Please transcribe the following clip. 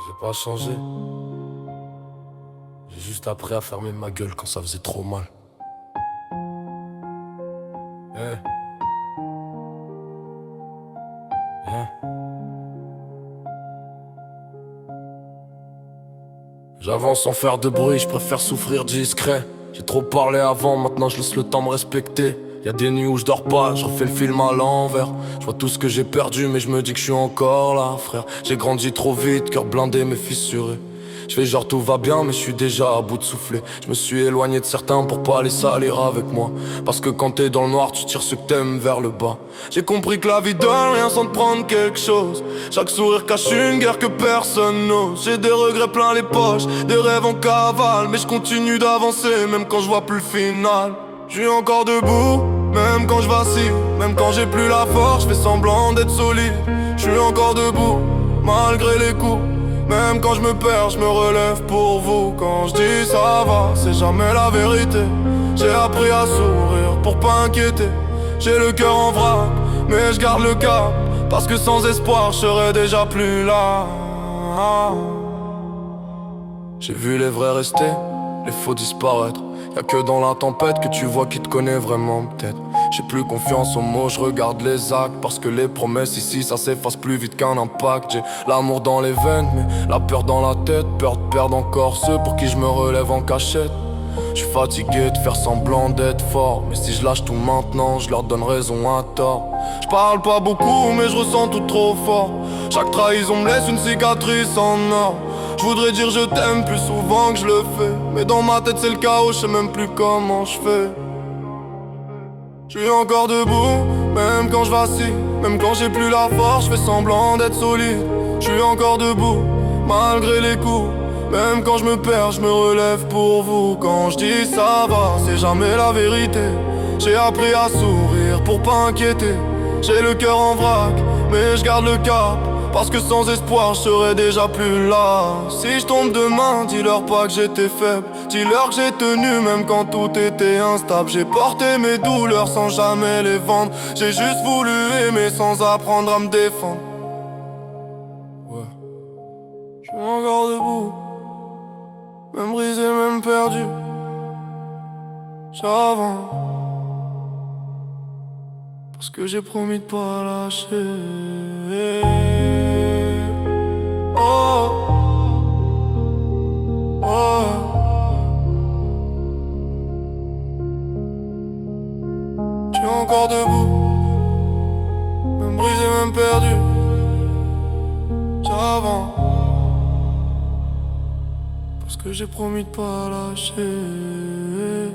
J'ai pas changé. J'ai juste appris à fermer ma gueule quand ça faisait trop mal. Eh, eh. J'avance sans faire de bruit, je préfère souffrir discret. J'ai trop parlé avant, maintenant je laisse le temps me respecter. Y'a des nuits où je dors pas, je refais le film à l'envers. Je vois tout ce que j'ai perdu, mais je me dis que je suis encore là, frère. J'ai grandi trop vite, cœur blindé mais fissuré. Je fais genre tout va bien, mais je suis déjà à bout de souffler. Je me suis éloigné de certains pour pas les salir avec moi. Parce que quand t'es dans le noir, tu tires ce que t'aimes vers le bas. J'ai compris que la vie donne rien sans te prendre quelque chose. Chaque sourire cache une guerre que personne n'ose. J'ai des regrets plein les poches, des rêves en cavale, mais je continue d'avancer même quand je vois plus le final. Je suis encore debout, même quand je vacille. Même quand j'ai plus la force, je fais semblant d'être solide. Je suis encore debout, malgré les coups. Même quand je me perds, je me relève pour vous. Quand je dis ça va, c'est jamais la vérité. J'ai appris à sourire pour pas inquiéter. J'ai le cœur en vrac, mais je garde le cap. Parce que sans espoir, je serais déjà plus là. J'ai vu les vrais rester, les faux disparaître. Y'a que dans la tempête que tu vois qui te connaît vraiment peut-être. J'ai plus confiance aux mots, je regarde les actes. Parce que les promesses ici ça s'efface plus vite qu'un impact. J'ai l'amour dans les veines mais la peur dans la tête. Peur de perdre encore ceux pour qui je me relève en cachette. Je suis fatigué de faire semblant d'être fort. Mais si je lâche tout maintenant, je leur donne raison à tort. Je parle pas beaucoup mais je ressens tout trop fort. Chaque trahison me laisse une cicatrice en or. Je voudrais dire je t'aime plus souvent que je le fais. Mais dans ma tête c'est le chaos, je sais même plus comment je fais. Je suis encore debout, même quand je vacille. Même quand j'ai plus la force, je fais semblant d'être solide. Je suis encore debout, malgré les coups. Même quand je me perds, je me relève pour vous. Quand je dis ça va, c'est jamais la vérité. J'ai appris à sourire pour pas inquiéter. J'ai le cœur en vrac, mais je garde le cap. Parce que sans espoir, je serais déjà plus là. Si je tombe demain, dis-leur pas que j'étais faible. Dis-leur que j'ai tenu même quand tout était instable. J'ai porté mes douleurs sans jamais les vendre. J'ai juste voulu aimer sans apprendre à me défendre. Ouais. Je suis encore debout, même brisé, même perdu. J'avance parce que j'ai promis de pas lâcher. Oh, oh. Je suis encore debout, même brisé, même perdu. J'avance parce que j'ai promis de pas lâcher.